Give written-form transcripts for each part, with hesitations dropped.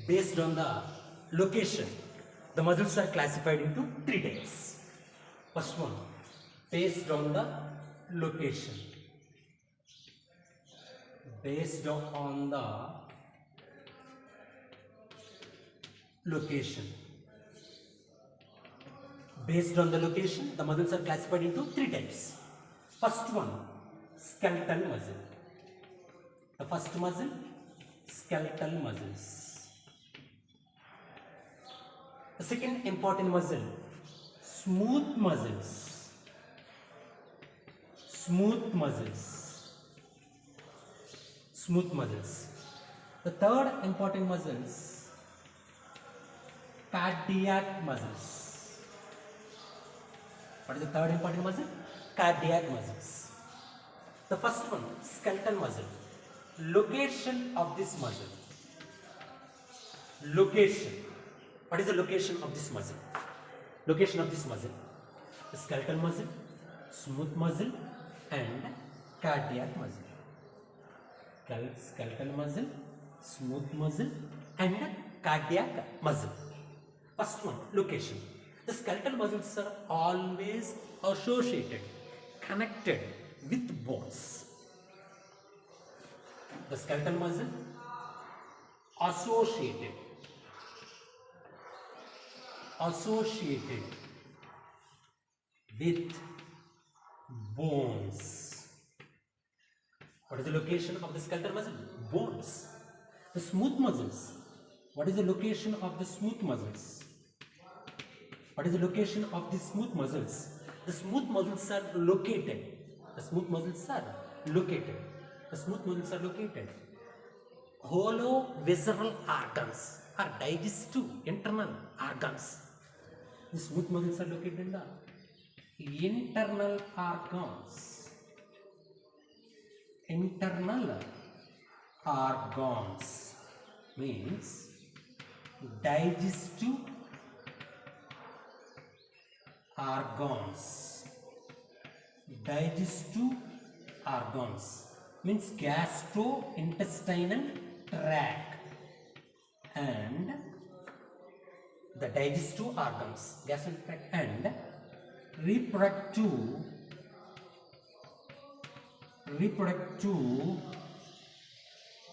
Based on the location, the muscles are classified into three types. First one, based on the location. Based on the location. Based on the location, the muscles are classified into three types. First one, skeletal muscle. The first muscle, skeletal muscles. The second important muscle, smooth muscles. Smooth muscles. Smooth muscles. The third important muscles, cardiac muscles. What is the third important muscle? Cardiac muscles. The first one, skeletal muscle. Location of this muscle. Location. What is the location of this muscle? Location of this muscle. The skeletal muscle, smooth muscle, and cardiac muscle. Skeletal muscle, smooth muscle, and cardiac muscle. First one, location. The skeletal muscles are always associated, connected with bones. The skeletal muscle associated with bones. What is the location of the skeletal muscle? Bones. The smooth muscles. What is the location of the smooth muscles? What is the location of the smooth muscles? The smooth muscles are located. The smooth muscles are located. The smooth muscles are located. Hollow visceral organs or digestive internal organs. The smooth muscles are located in the internal organs. Internal organs means digestive organs. Digestive organs means gastrointestinal tract and the digestive organs, gastrointestinal tract and reproductive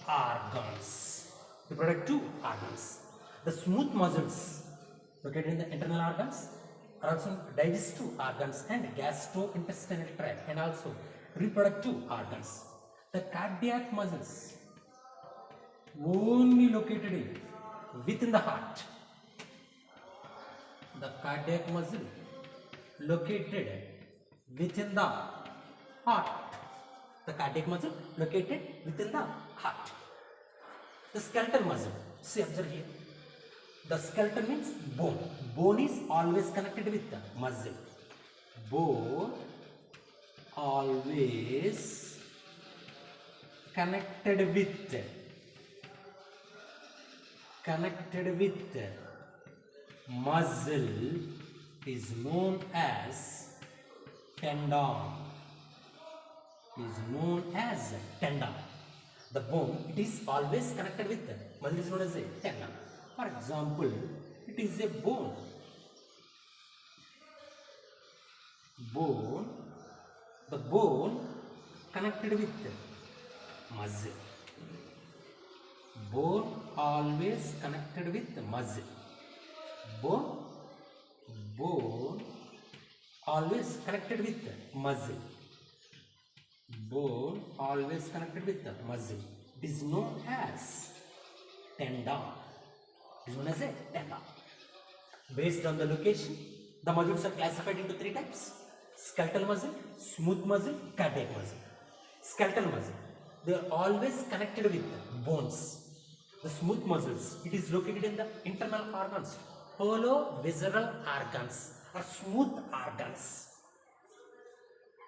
organs. Reproductive organs. The smooth muscles located in the internal organs are also digestive organs and gastrointestinal tract and also reproductive organs. The cardiac muscles only located within the heart. The cardiac muscle located within the heart. The cardiac muscle located within the heart. The skeletal muscle. See, observe here. The skeleton means bone. Bone is always connected with the muscle. Bone always connected with muscle is known as tendon. Is known as tendon. The bone, it is always connected with the muscle is known as a tendon. For example, it is a bone. Bone, the bone connected with the muscle. Bone always connected with the muscle. Bone always connected with the muscle. Bone always connected with the muscle. It is known as tendon. It is known as a tendon. Based on the location, the muscles are classified into three types: skeletal muscle, smooth muscle, cardiac muscle. Skeletal muscle, they are always connected with bones. The smooth muscles, it is located in the internal organs, hollow visceral organs or smooth organs.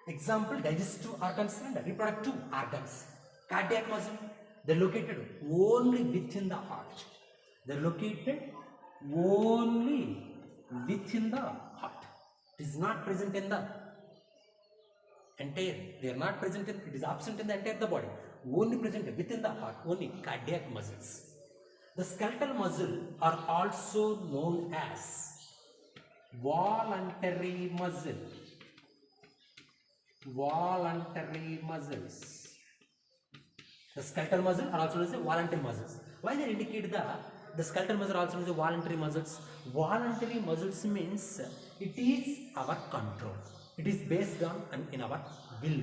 Example, digestive organs and reproductive organs. Cardiac muscle, they are located only within the heart. They are located only within the heart. It is not present in the entire, they are not present in, it is absent in the entire the body. Only present within the heart, only cardiac muscles. The skeletal muscle are also known as voluntary muscle. Voluntary muscles. The skeletal muscle are also known as voluntary muscles. Why they indicate the skeletal muscle also known as voluntary muscles? Voluntary muscles means it is our control. It is based on and in our will.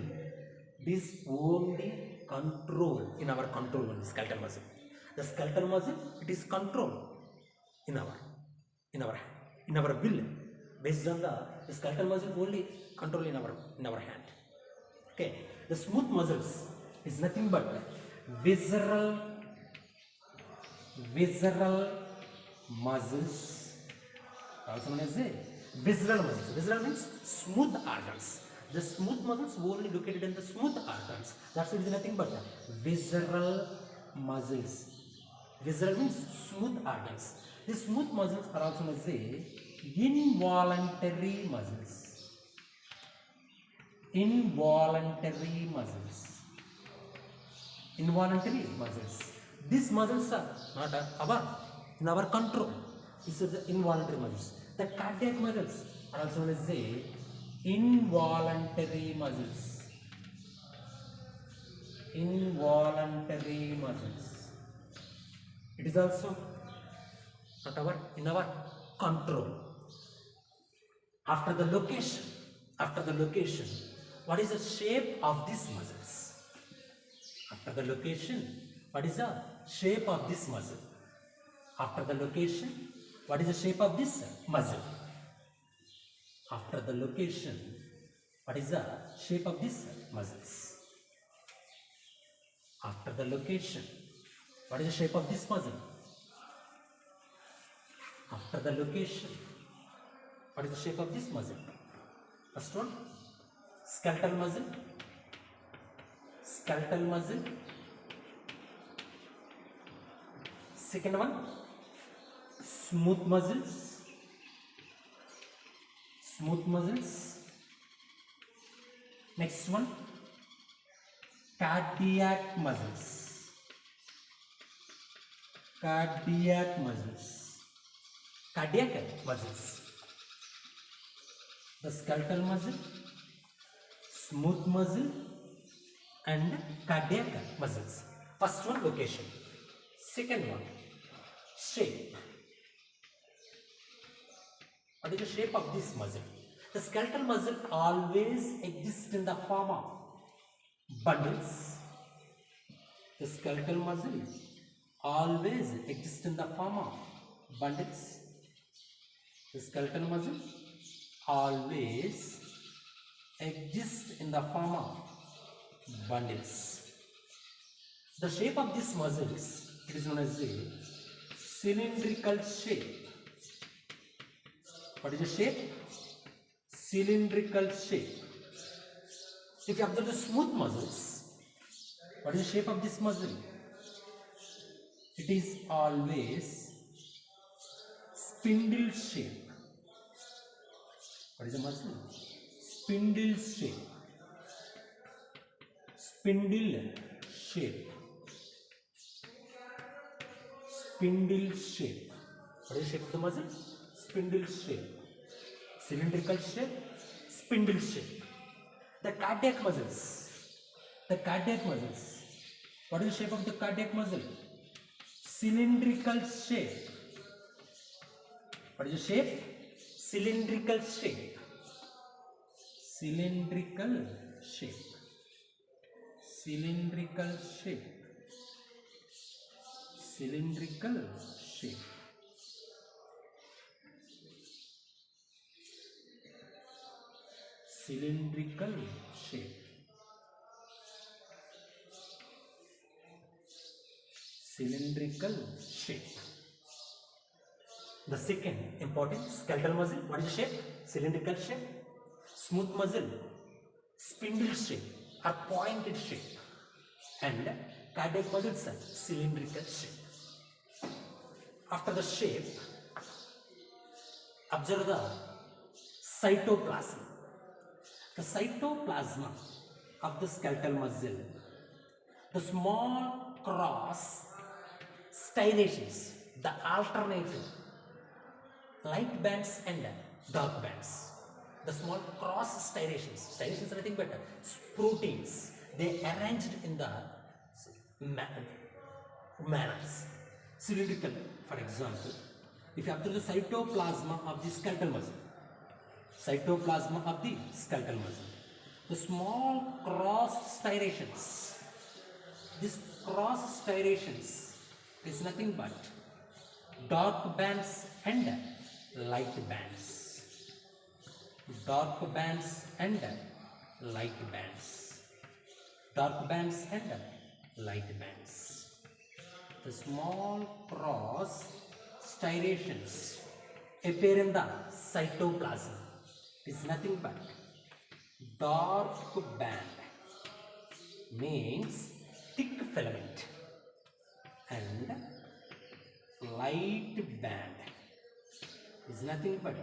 It is only control in our control on the skeletal muscle. The skeletal muscle, it is control in our will, based on the skeletal muscle only control in our hand. Okay, the smooth muscles is nothing but visceral muscles, also known as visceral muscles. Visceral means smooth organs. The smooth muscles only located in the smooth organs. That's why it is nothing but visceral muscles. Visceral means smooth organs. The smooth muscles are also known as involuntary muscles. Involuntary muscles. Involuntary muscles. These muscles are not in our control. These are the involuntary muscles. The cardiac muscles are also known as involuntary muscles. Involuntary muscles. It is also not in our control. After the location, what is the shape of these muscles? After the location, what is the shape of this muscle? After the location, what is the shape of this muscle? After the location, what is the shape of these muscles? After the location, what is the shape of this muscle? After the location, what is the shape of this muscle? First one, skeletal muscle. Skeletal muscle. Second one, smooth muscles. Smooth muscles. Next one, cardiac muscles. Cardiac muscles. Cardiac muscles. The skeletal muscle, smooth muscle, and cardiac muscles. First one, location. Second one, shape. What is the shape of this muscle? The skeletal muscle always exists in the form of bundles. The skeletal muscle always exists in the form of bundles. The skeletal muscle always exists in the form of bundles. The shape of these muscles, it is known as a cylindrical shape. What is the shape? Cylindrical shape. If you observe the smooth muscles, what is the shape of this muscle? It is always spindle shape. What is the muscle? Spindle shape. Spindle shape. Spindle shape. What is the shape of the muscle? Spindle shape. Cylindrical shape. Spindle shape. The cardiac muscles. The cardiac muscles. What is the shape of the cardiac muscle? Cylindrical shape. What is the shape? Cylindrical shape. Cylindrical shape. Cylindrical shape. Cylindrical shape. Cylindrical shape. Cylindrical shape. The second important, skeletal muscle. What is the shape? Cylindrical shape. Smooth muscle, spindle shape or pointed shape. And cardiac muscles are cylindrical shape. After the shape, observe the cytoplasm. The cytoplasm of the skeletal muscle, the small cross striations, the alternative light bands and dark bands. The small cross striations, striations are nothing but proteins. They arranged in the manners. Cylindrical, for example, if you observe the cytoplasm of the skeletal muscle, cytoplasm of the skeletal muscle, the small cross striations, this cross striations is nothing but dark bands and light bands, dark bands and light bands, dark bands and light bands. The small cross striations appear in the cytoplasm. It is nothing but dark band means thick filament and light band is nothing but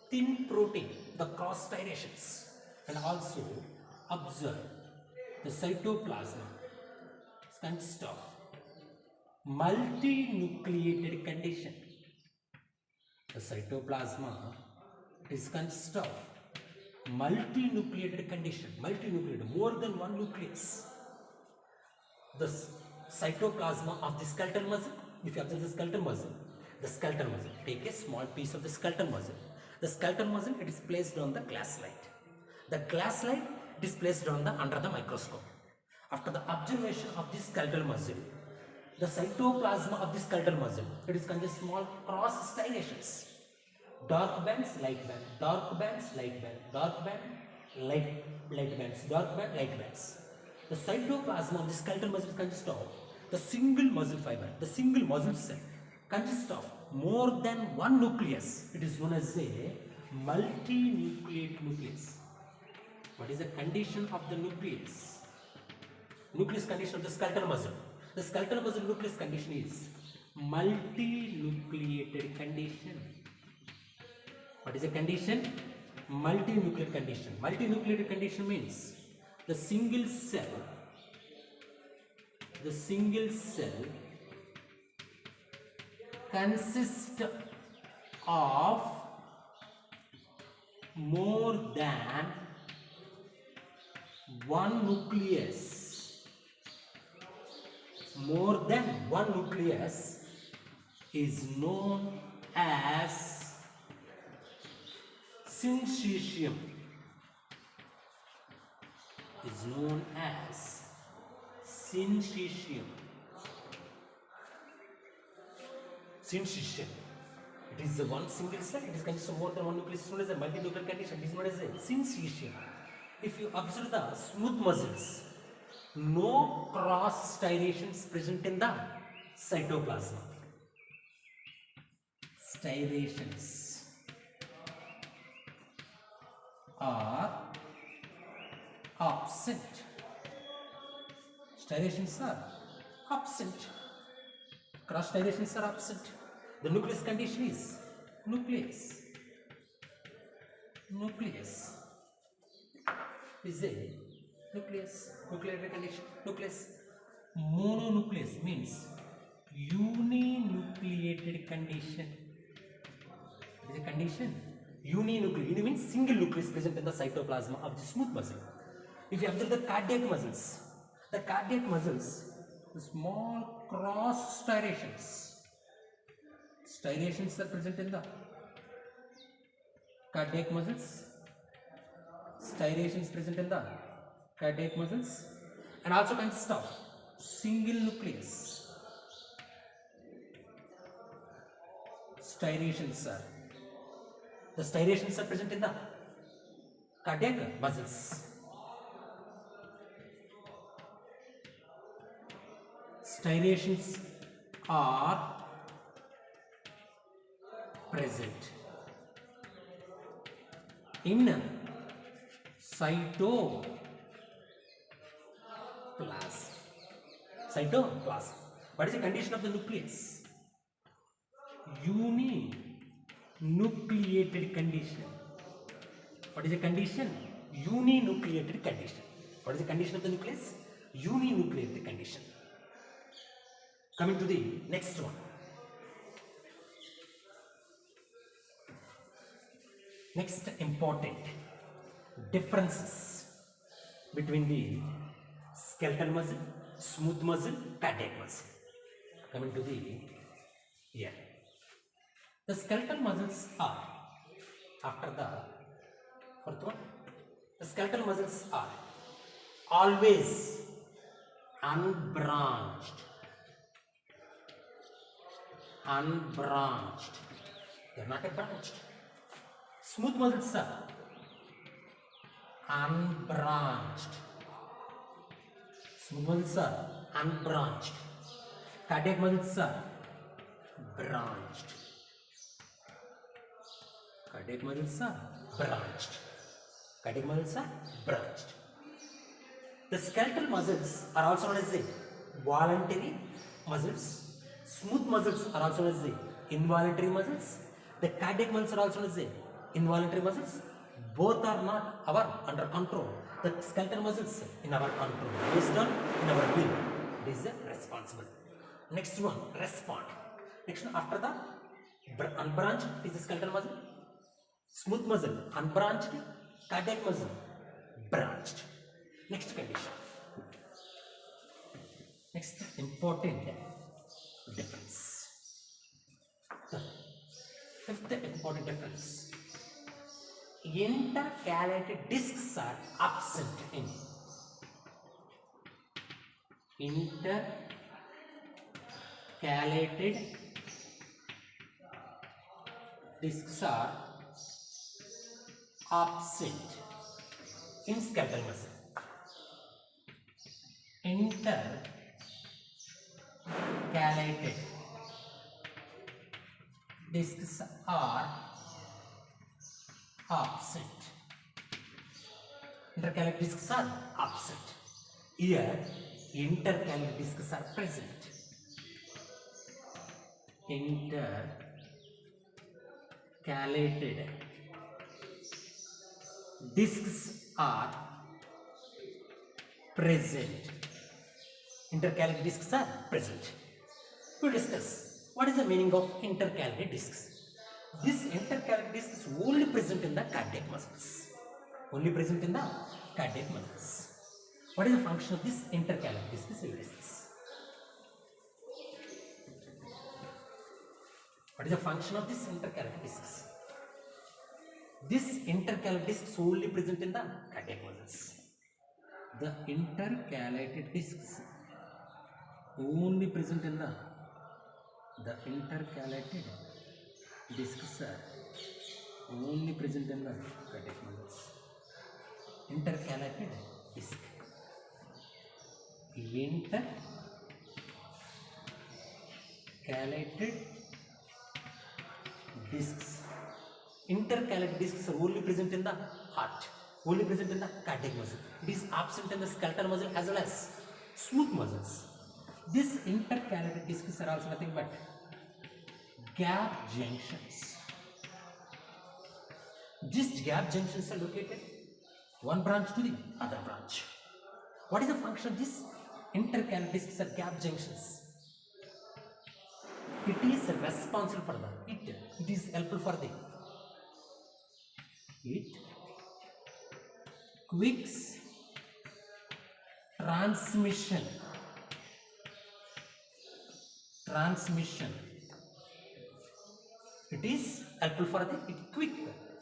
thin protein, the cross striations. And also observe the cytoplasm consists of multinucleated condition. The cytoplasma is consists of multinucleated condition, multinucleated, more than one nucleus. The cytoplasma of the skeletal muscle, if you observe the skeletal muscle, take a small piece of the skeletal muscle. The skeletal muscle, it is placed on the glass slide. The glass slide is placed on the under the microscope. After the observation of the skeletal muscle, the cytoplasma of the skeletal muscle, it is contains small cross striations. Dark bands, light band, dark bands, light band, dark band, light bands, dark band, light bands. The cytoplasm of the skeletal muscle consists of the single muscle fiber, the single muscle cell consists of more than one nucleus. It is known as a multinucleate nucleus. What is the condition of the nucleus? Nucleus condition of the skeletal muscle. The skeletal muscle nucleus condition is multinucleated condition. What is the condition? Multinucleated condition. Multinucleated condition means the single cell consists of more than one nucleus. More than one nucleus is known as syncytium. Is known as syncytium. Syncytium. It is the one single cell. It is consists of more than one nucleus. It is known as a multinuclear condition. It is known as a syncytium. If you observe the smooth muscles, no cross striations present in the cytoplasm. Striations are absent. Striations are absent. Cross striations are absent. The nucleus condition is nucleus. Nucleus is a nucleus. Nuclear condition. Nucleus. Mononucleus means uninucleated condition. What is a condition? Uninucleated. Uni means single nucleus present in the cytoplasm of the smooth muscle. If you observe the cardiac muscles, the small cross striations are present in the cardiac muscles. Striations present in the cardiac muscles and also consist of single nucleus. Striations are present in the cardiac muscles. Striations are present in cytoplasm. What is the condition of the nucleus? Uninucleated condition. What is the condition? Uninucleated condition. What is the condition of the nucleus? Uninucleated condition. Coming to the next one. Next important differences between the skeletal muscle, smooth muscle, cardiac muscle. Coming to the here. The skeletal muscles are, after the fourth one, the skeletal muscles are always unbranched. Unbranched. They are not branched. Smooth muscles are unbranched. Smooth muscles are unbranched. Cardiac muscles are branched. Cardiac muscles are branched. Cardiac muscles are branched. The skeletal muscles are also known as the voluntary muscles. Smooth muscles are also known as the involuntary muscles. The cardiac muscles are also known as the involuntary muscles. Both are not under control. The skeletal muscles in our control, based on in our will. It is responsible. Next one, respond. Next one, after the unbranched is the skeletal muscle. Smooth muscle unbranched. Cardiac muscle branched. Next condition. Next important difference. The fifth important difference. Intercalated discs are absent in intercalated discs are absent in skeletal muscle. Intercalated discs are absent. Intercalated discs are absent. Here, intercalated discs are present. Intercalated discs are present. Intercalated discs are present. We will discuss what is the meaning of intercalated discs. This intercalated disc is only present in the cardiac muscles. Only present in the cardiac muscles. What is the function of this intercalated disc? We will discuss. What is the function of this intercalated discs? This intercalated disc is only present in the cardiac muscles. The intercalated discs only present in the intercalated discs are only present in the cardiac muscles. Intercalated disc. Intercalated discs. Intercalated discs are only present in the heart, only present in the cardiac muscle. It is absent in the skeletal muscle as well as smooth muscles. These intercalated discs are also nothing but gap junctions. These gap junctions are located one branch to the other branch. What is the function of these intercalated discs or gap junctions? It is responsible for it is helpful for the quicks transmission. It is helpful for the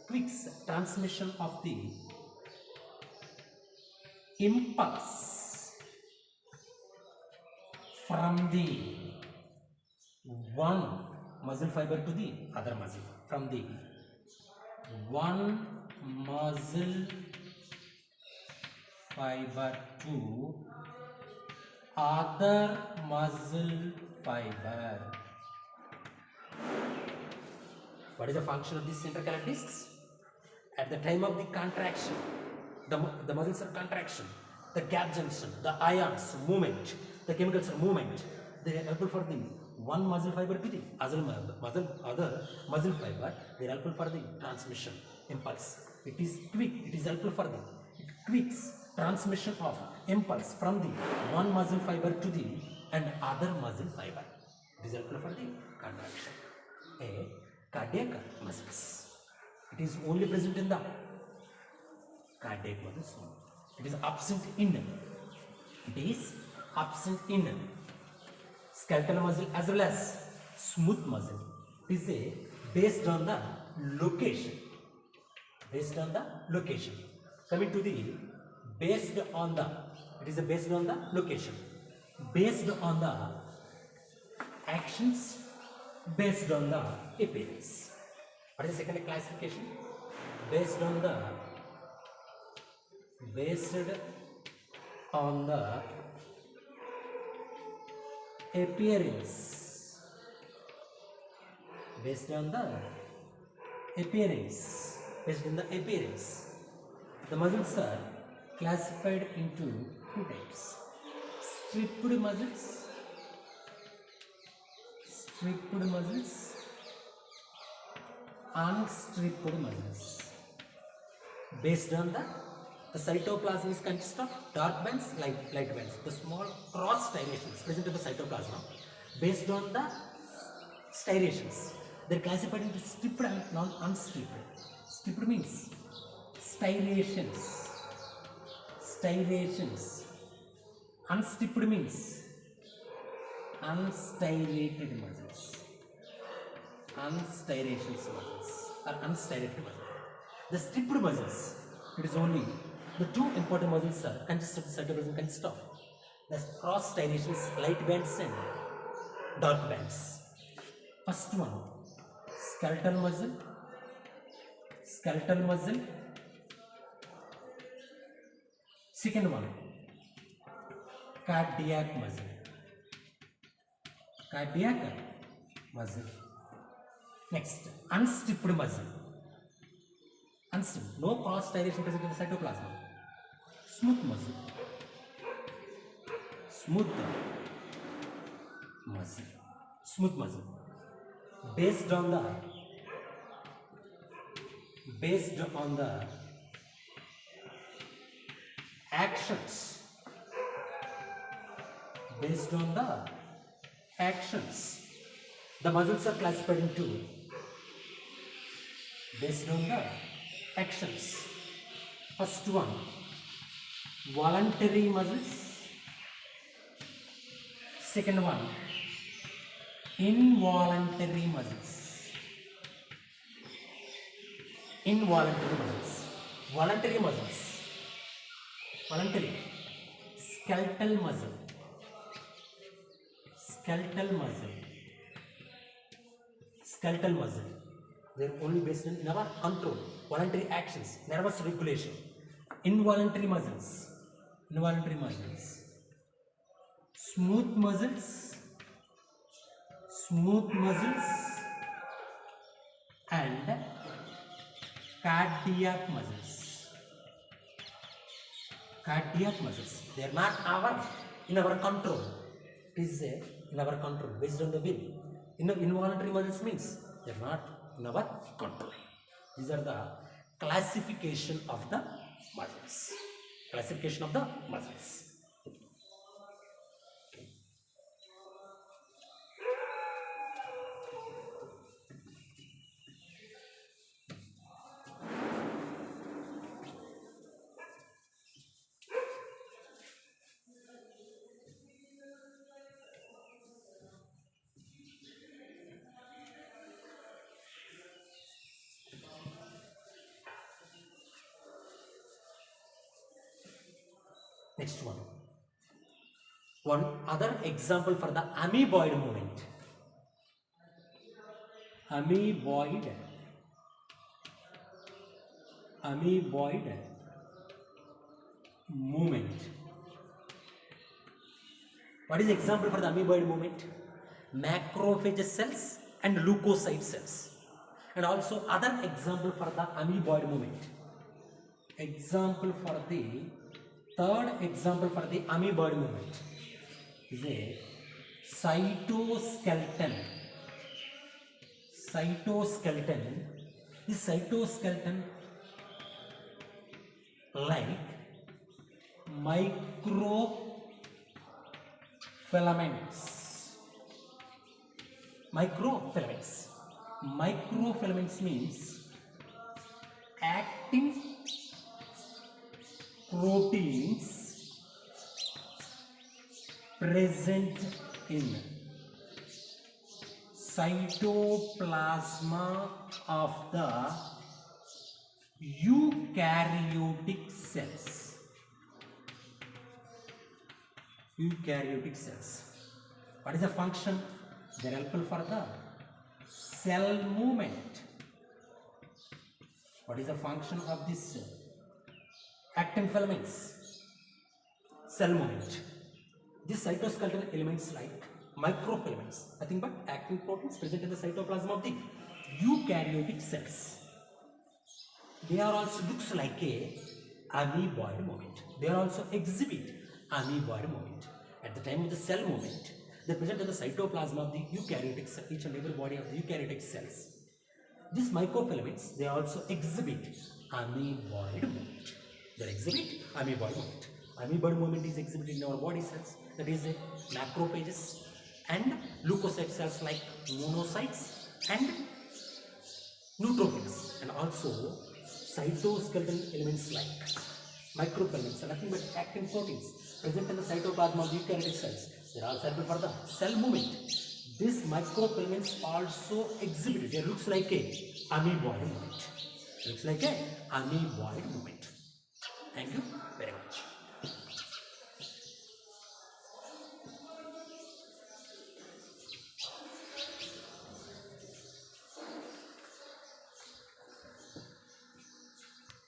quicks transmission of the impulse from the one muscle fiber to the other muscle, from the one muscle fiber to other muscle fiber. What is the function of these intercalated discs? At the time of the contraction, the muscles are contraction, the gap junction, the ions movement, the chemicals are movement. They are helpful for the one muscle fiber to the other muscle fiber. They are helpful for the transmission impulse. It is helpful for the quicks transmission of impulse from the one muscle fiber to the and other muscle fiber. It is helpful for the contraction. A cardiac muscles. It is only present in the cardiac muscles. It is absent in. It is absent in skeletal muscle as well as smooth muscle. It is a based on the location. Based on the location. Coming to the based on the, it is a based on the location. Based on the actions, based on the appearance. What is the second classification? Based on the appearance. Based on the appearance. Based on the appearance. The muscles are classified into two types. Stripped muscles, unstripped muscles. Based on the cytoplasm is consist of dark bands, light bands. The small cross striations present in the cytoplasm. Based on the striations, they are classified into stripped and non-unstripped. Stripped means striations. Unstripped means unstriated muscles. Unstriations muscles or unstriated muscles. The stripped muscles, it is only the two important muscles are consist of the cytoplasm consist of the cross striations, light bands and dark bands. First one, skeletal muscle. Second one, cardiac muscle. Next, unstripped muscle. Unstripped, no cross striation present in the cytoplasm. Smooth muscle. Based on the actions. The muscles are classified into based on the actions. First one, voluntary muscles. Second one, involuntary muscles. Voluntary muscles. Skeletal muscle. They are only based on our control, voluntary actions, nervous regulation. Involuntary muscles. Smooth muscles and cardiac muscles. They are not in our control. It is in our control, based on the will. Involuntary muscles means they are not in our control. These are the classification of the muscles. Next one other example for the amoeboid movement. Amoeboid movement. What is the example for the amoeboid movement? Macrophage cells and leukocyte cells. And also other example for the amoeboid movement. Third example for the amoeboid movement is a cytoskeleton. This cytoskeleton like microfilaments. Microfilaments means actin proteins present in cytoplasma of the eukaryotic cells. Eukaryotic cells. What is the function? They are helpful for the cell movement. What is the function of this actin filaments? Cell movement. These cytoskeletal elements like microfilaments, nothing but actin proteins present in the cytoplasm of the eukaryotic cells. They are also looks like a amoeboid movement. They are also exhibit amoeboid movement. At the time of the cell movement, they present in the cytoplasm of the eukaryotic cell, each and every body of the eukaryotic cells. These microfilaments, they also exhibit amoeboid movement. They exhibit amoeboid movement. Amoeboid movement is exhibited in our body cells, that is macrophages and leukocyte cells like monocytes and neutrophils, and also cytoskeletal elements like microfilaments are nothing but actin proteins present in the cytoplasm of the eukaryotic cells. They are also helpful for the cell movement. These microfilaments also exhibit, it looks like a amoeboid movement. Looks like a amoeboid movement.